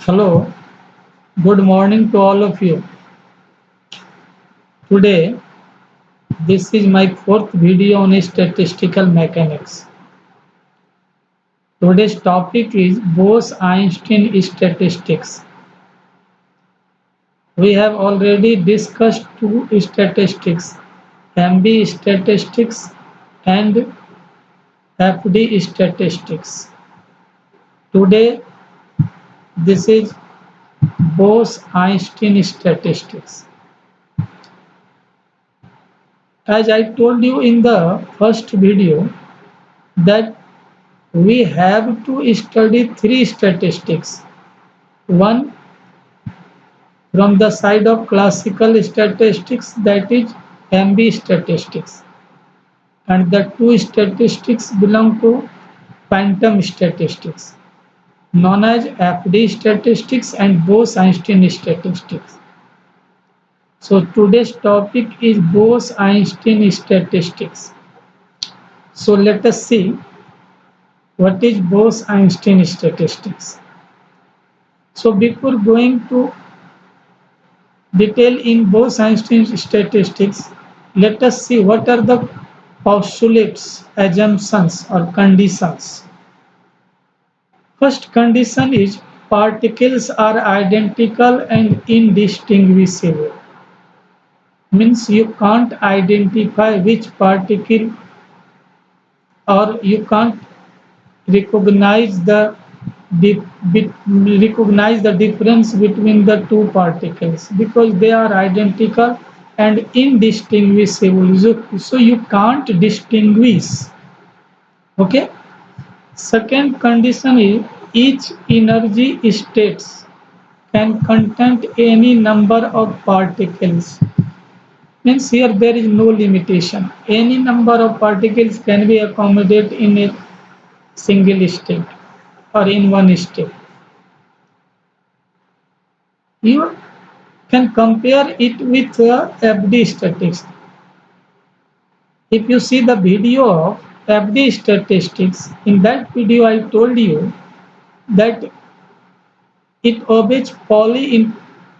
Hello, good morning to all of you. Today, this is my fourth video on statistical mechanics. Today's topic is Bose-Einstein statistics. We have already discussed two statistics, MB statistics and FD statistics. Today, this is Bose-Einstein statistics. As I told you in the first video, that we have to study three statistics. One from the side of classical statistics, that is MB statistics, and the two statistics belong to quantum statistics, known as FD statistics and Bose-Einstein statistics. So today's topic is Bose-Einstein statistics. So let us see what is Bose-Einstein statistics. So before going to detail in Bose-Einstein statistics, let us see what are the postulates, assumptions or conditions. First condition is particles are identical and indistinguishable. Means you can't identify which particle, or you can't recognize the recognize the difference between the two particles because they are identical and indistinguishable. So you can't distinguish. Okay. Second condition is each energy states can contain any number of particles. Means here there is no limitation. Any number of particles can be accommodated in a single state or in one state. You can compare it with FD statistics. If you see the video of FD statistics, in that video I told you that it obeys Pauli in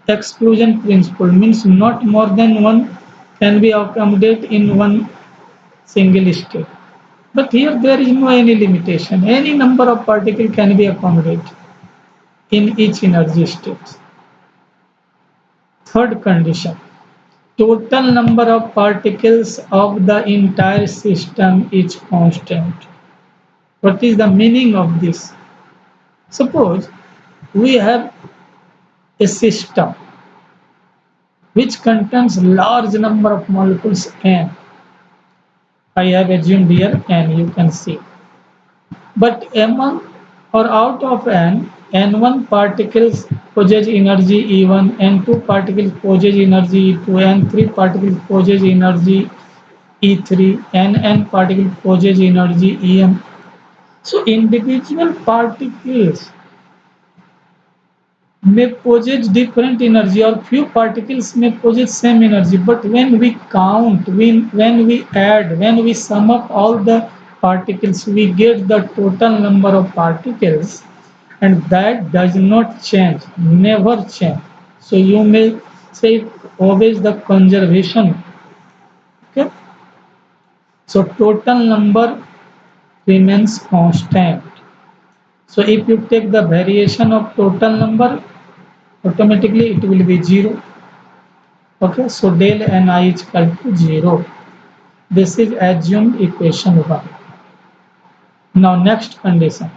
exclusion principle, means not more than one can be accommodated in one single state. But here there is no any limitation. Any number of particles can be accommodated in each energy state. Third condition, total number of particles of the entire system is constant. What is the meaning of this? Suppose we have a system which contains large number of molecules n. I have assumed here n, you can see. But among or out of n, n1 particles possess energy E1, n2 particles possess energy E2, n3 particles possess energy E3, nn particles possess energy En. So individual particles may possess different energy, or few particles may possess same energy, but when we count, when we add, when we sum up all the particles, we get the total number of particles, and that does not change, never change. So you may say always the conservation. Okay. So total number remains constant. So if you take the variation of total number, automatically it will be 0. Okay, so del ni is equal to 0. This is assumed equation 1. Now next condition,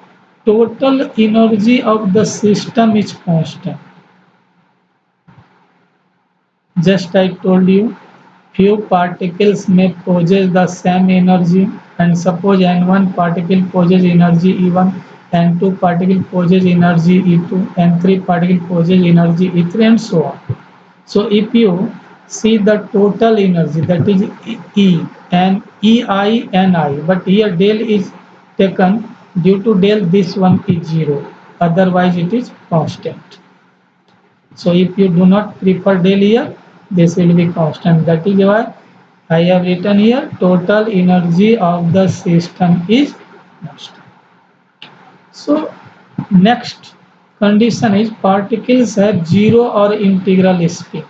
total energy of the system is constant. Just I told you, few particles may possess the same energy, and suppose n1 particle possess energy E1, n2 particle possess energy E2, n3 particle possess energy E3, and so on. So if you see the total energy, that is E and EI NI, but here del is taken, due to del this one is 0, otherwise it is constant. So if you do not prefer del here, this will be constant. That is why I have written here total energy of the system is constant. So next, condition is particles have zero or integral spin.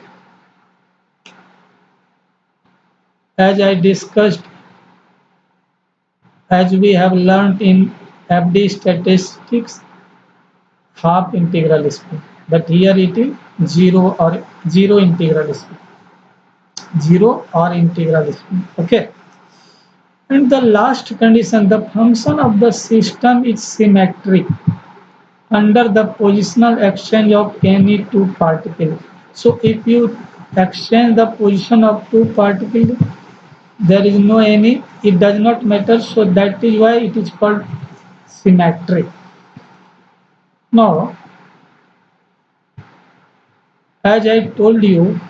As I discussed, as we have learned in FD statistics, half integral spin. But here it is zero integral spin. Zero or integral spin. Okay. And the last condition, the function of the system is symmetric under the positional exchange of any two particles. So if you exchange the position of two particles, there is no any, it does not matter. So that is why it is called symmetric. Now, as I told you,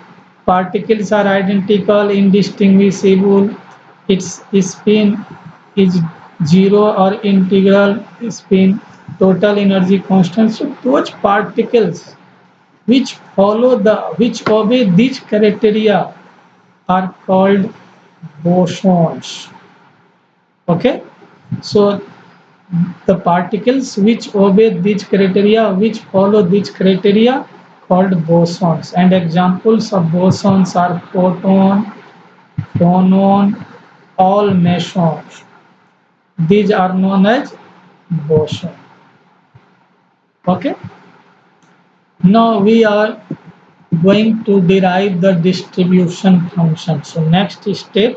particles are identical, indistinguishable. Its spin is zero or integral spin, total energy constant. So those particles which obey these criteria are called bosons. Okay, so the particles which obey these criteria, which follow these criteria, called bosons. And examples of bosons are proton, phonon, all mesons. These are known as bosons. Okay. Now we are going to derive the distribution function. So next step,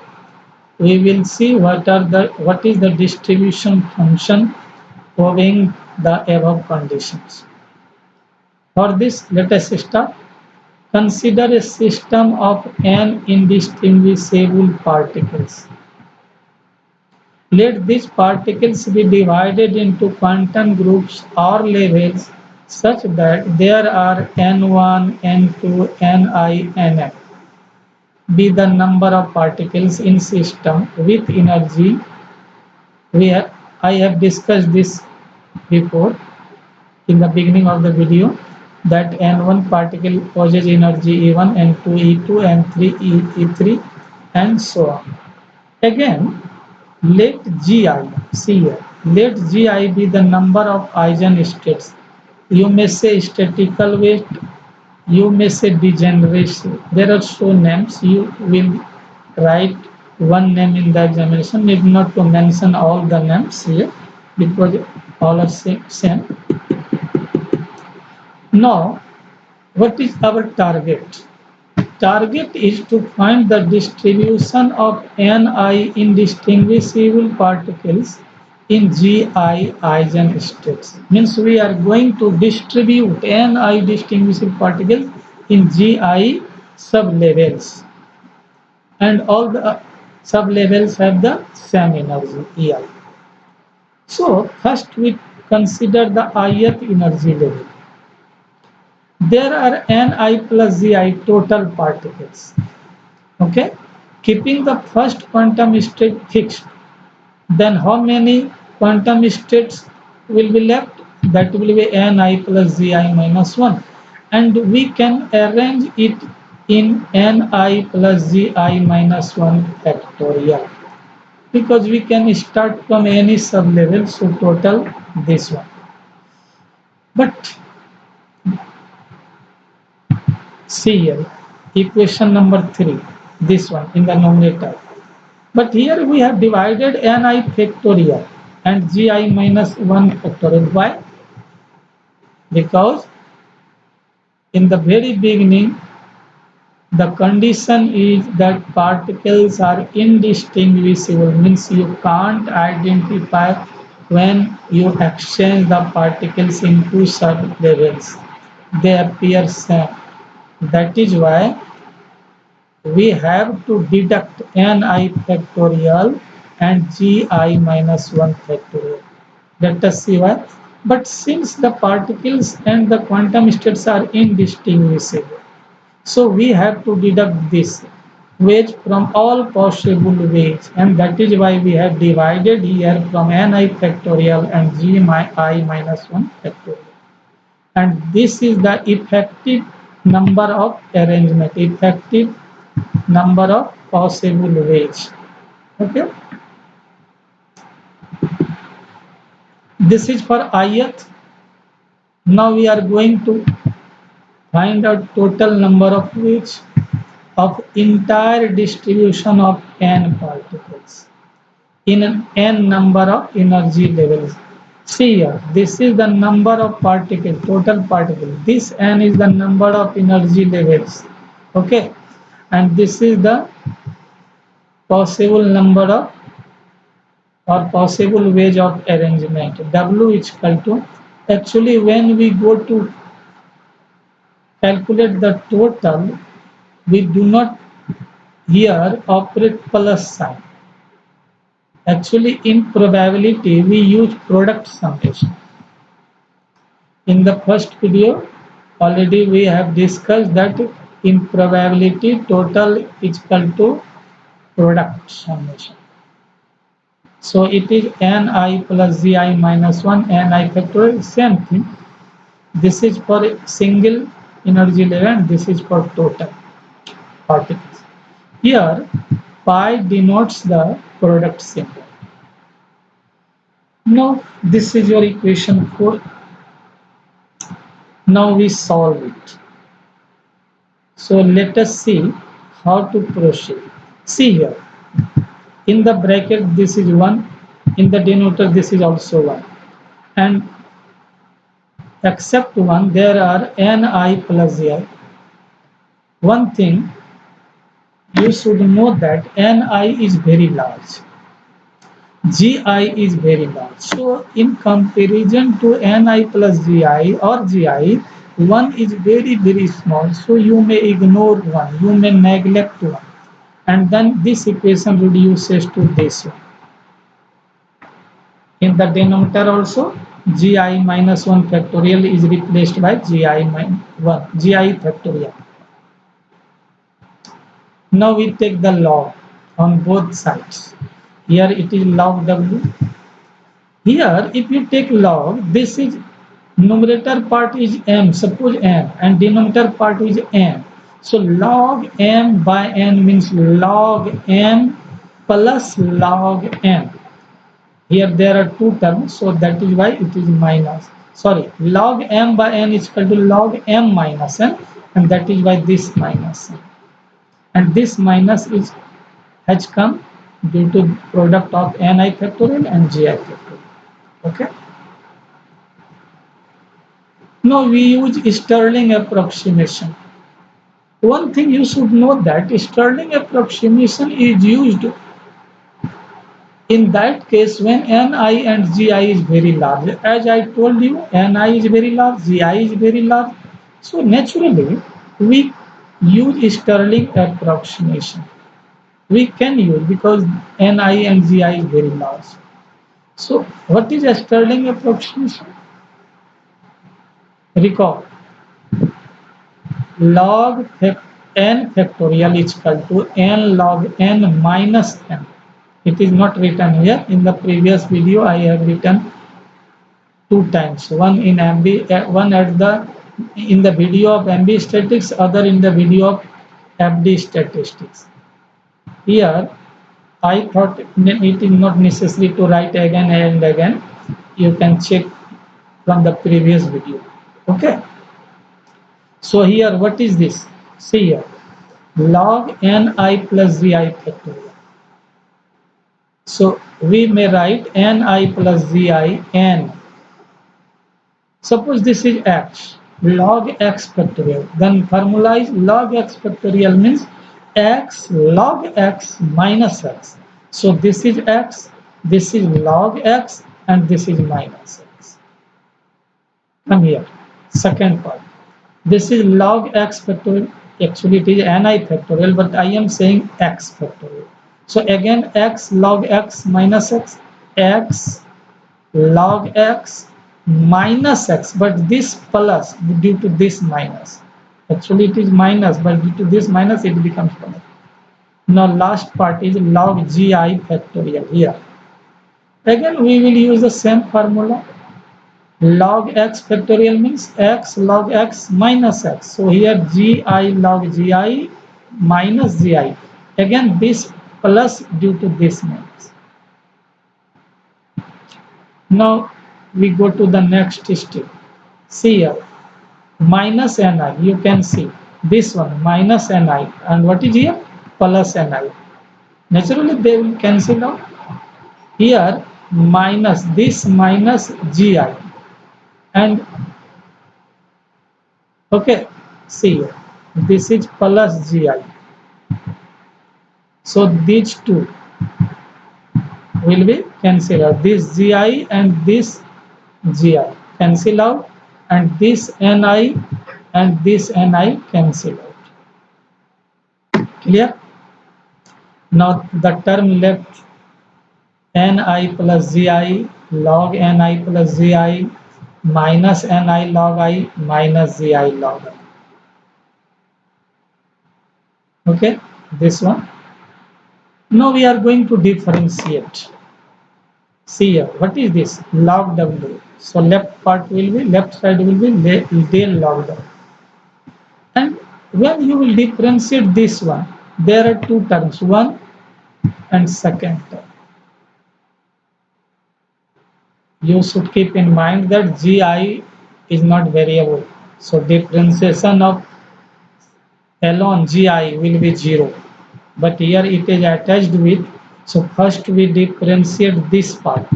we will see what is the distribution function obeying the above conditions. For this, let us start. Consider a system of n indistinguishable particles. Let these particles be divided into quantum groups or levels such that there are n1, n2, ni, nm be the number of particles in system with energy. I have discussed this before in the beginning of the video that n1 particle possesses energy E1, n2 E2, n3 E3, and so on. Again, let Gi, see here, let Gi be the number of eigenstates. You may say statistical weight, you may say degeneracy. There are so names. You will write one name in the examination. Need not to mention all the names here because all are same. Now, what is our target? Target is to find the distribution of Ni indistinguishable particles in Gi eigenstates. Means we are going to distribute Ni distinguishable particles in Gi sublevels. And all the sublevels have the same energy, Ei. So first we consider the ith energy level. There are Ni plus Gi total particles. Okay, keeping the first quantum state fixed, then how many quantum states will be left? That will be Ni plus Gi minus 1. And we can arrange it in Ni plus Gi minus 1 factorial because we can start from any sublevel, so total this one. But see here, equation number 3, this one in the numerator. But here we have divided Ni factorial and Gi minus 1 factorial. Why? Because in the very beginning, the condition is that particles are indistinguishable, means you can't identify when you exchange the particles into sublevels. They appear same. That is why we have to deduct Ni factorial and Gi minus 1 factorial. Let us see why. But since the particles and the quantum states are indistinguishable, so we have to deduct this weight from all possible weights, and that is why we have divided here from Ni factorial and Gi minus 1 factorial. And this is the effective number of arrangement, effective number of possible ways. Okay, this is for ith. Now we are going to find out total number of which of entire distribution of n particles in an n number of energy levels. See here, this is the number of particles, total particles. This n is the number of energy levels. Okay, and this is the possible number of or possible ways of arrangement. W is equal to, actually when we go to calculate the total, we do not here operate plus sign. Actually, in probability, we use product summation. In the first video, already we have discussed that in probability, total is equal to product summation. So it is Ni plus Gi minus 1, Ni factorial, same thing. This is for single energy level and this is for total particles. Here, pi denotes the product symbol. Now, this is your equation 4. Now we solve it. So let us see how to proceed. See here, in the bracket this is 1, in the denominator this is also 1. And except 1, there are Ni plus Zi. One thing you should know that Ni is very large. Gi is very large. So in comparison to Ni plus Gi or Gi, 1 is very, very small. So you may ignore 1, you may neglect 1. And then this equation reduces to this one. In the denominator also, Gi minus 1 factorial is replaced by Gi minus 1, Gi factorial. Now we take the log on both sides. Here it is log W. Here, if you take log, this is numerator part is m, suppose m, and denominator part is n. So log m by n means log m plus log n. Here there are two terms, so that is why it is minus. Sorry, log m by n is equal to log m minus n, and that is why this minus n. And this minus is has come due to product of ni factorial and gi factorial. Okay. Now we use Stirling approximation. One thing you should know that Stirling approximation is used in that case when Ni and Gi is very large. As I told you, Ni is very large, Gi is very large. So naturally, we use Stirling approximation. We can use because Ni and Gi is very large. So what is a Stirling approximation? Recall, log n factorial is equal to n log n minus n. It is not written here. In the previous video, I have written two times. One in one at the in the video of MB statistics, other in the video of FD statistics. Here, I thought it is not necessary to write again and again. You can check from the previous video. Okay. So here, what is this? See here, log ni plus gi factorial. So we may write ni plus gi n. Suppose this is x, log x factorial. Then formula is log x factorial means x log x minus x. So this is x, this is log x, and this is minus x. Come here, second part. This is log x factorial. Actually, it is ni factorial, but I am saying x factorial. So again, x log x minus x log x minus x, but this plus due to this minus. Actually, it is minus, but due to this minus, it becomes plus. Now, last part is log gi factorial here. Again, we will use the same formula. Log x factorial means x log x minus x. So here gi log gi minus gi. Again, this plus due to this minus. Now we go to the next step. See here, minus ni, you can see this one minus ni, and what is here, plus ni. Naturally they will cancel out. Here minus this minus gi, and okay, see here, this is plus gi, so these two will be cancel out. This gi and this gi cancel out, and this ni and this ni cancel out. Clear? Now the term left, ni plus gi log ni plus gi minus ni log I minus gi log I. Okay, this one. Now we are going to differentiate. See here, what is this? Log W. So left part will be, left side will be del log W. And when you will differentiate this one, there are two terms, one and second term. You should keep in mind that gi is not variable. So differentiation of alone gi will be 0. But here it is attached with, so first we differentiate this part.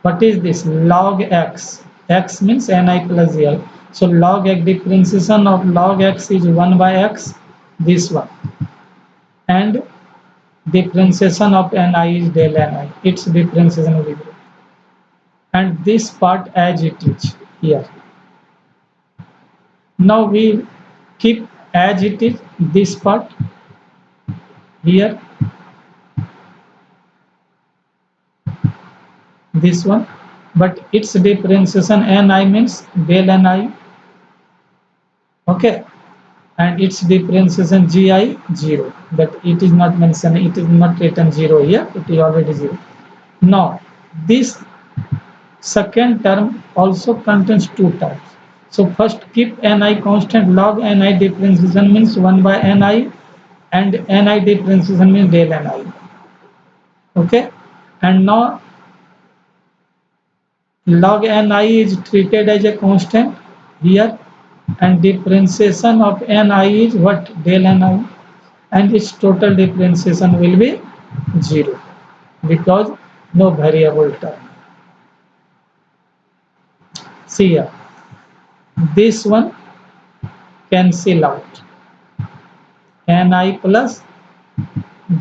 What is this? Log x. X means ni plus gi. So log x, differentiation of log x is 1 by x, this one. And differentiation of ni is del ni. Its differentiation will be 0. And this part as it is here. Now we keep as it is this part here, this one, but its differentiation ni means del ni, okay, and its differentiation gi 0, but it is not mentioned, it is not written 0 here, it is already 0. Now this second term also contains two terms. So first keep ni constant, log ni differentiation means 1 by ni, and ni differentiation means del ni. Okay, and now log ni is treated as a constant here, and differentiation of ni is what? Del ni, and its total differentiation will be 0 because no variable term. See here, this one cancel out, ni plus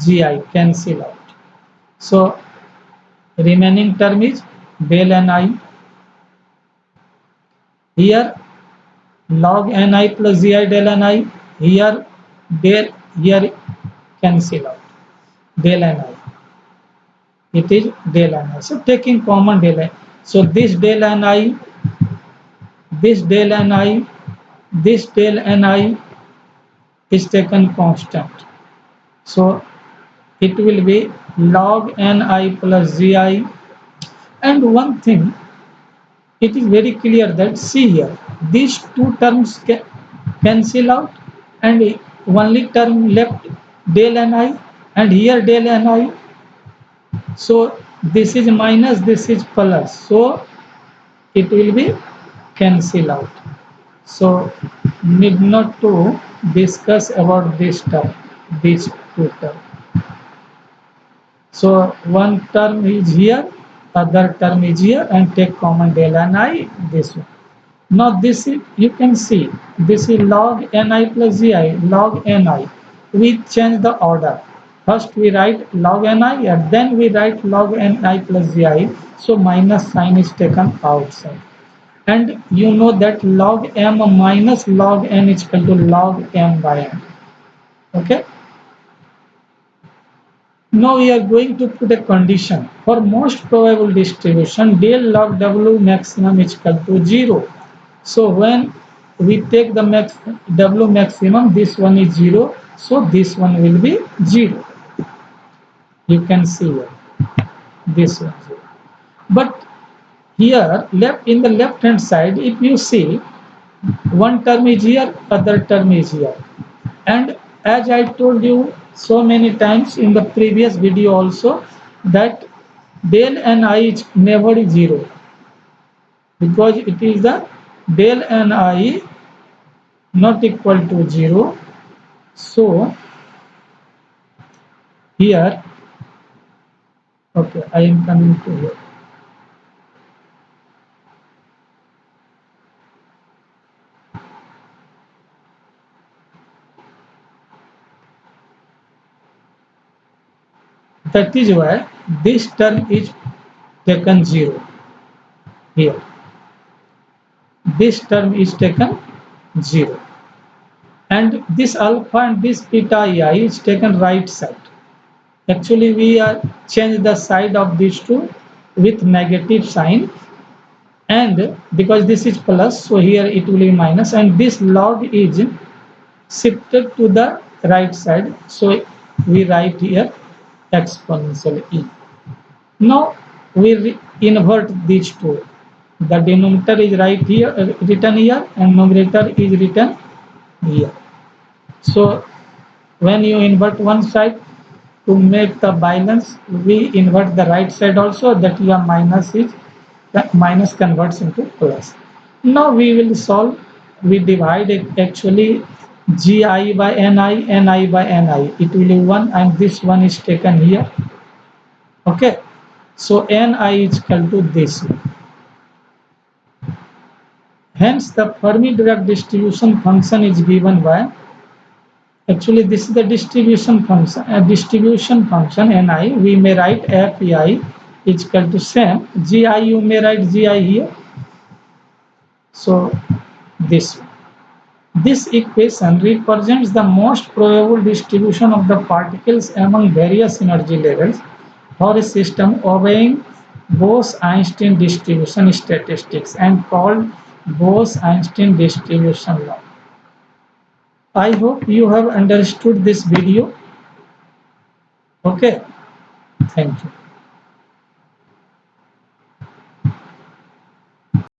gi cancel out, so remaining term is del ni. Here log ni plus gi del ni, here del, here cancel out del ni, it is del ni. So taking common del ni, so this del ni, this del ni, this del ni is taken constant, so it will be log ni plus gi. And one thing, it is very clear that, see here, these two terms cancel out, and only term left del ni, and here del ni, so this is minus, this is plus, so it will be cancel out. So need not to discuss about this term, these two terms. So one term is here, other term is here, and take common del ni, this one. Now this is, you can see, this is log ni plus gi, log ni. We change the order. First we write log ni, and then we write log ni plus gi. So minus sign is taken outside. And you know that log m minus log n is equal to log m by n. Okay. Now we are going to put a condition. For most probable distribution, del log W maximum is equal to 0. So when we take the W maximum, this one is 0. So this one will be 0. You can see here, this one 0. But here, left in the left hand side, if you see, one term is here, other term is here. And as I told you so many times in the previous video also, that del ni is never 0, because it is the del ni not equal to 0. So here, okay, I am coming to here. That is why this term is taken 0 here. This term is taken 0. And this alpha and this beta I is taken right side. Actually, we are change the side of these two with negative sign, and because this is plus, so here it will be minus, and this log is shifted to the right side. So we write here exponential e. Now we invert these two. The denominator is right here, written here, and numerator is written here. So when you invert one side to make the balance, we invert the right side also. That your minus is that minus converts into plus. Now we will solve. We divide it actually gi by ni by ni. It will be 1, and this one is taken here. Okay. So ni is equal to this one. Hence, the Fermi-Dirac distribution function is given by, actually this is the distribution function. A distribution function ni, we may write fi is equal to same gi. You may write gi here. So this one. This equation represents the most probable distribution of the particles among various energy levels for a system obeying Bose-Einstein distribution statistics and called Bose-Einstein distribution law. I hope you have understood this video. Okay, thank you.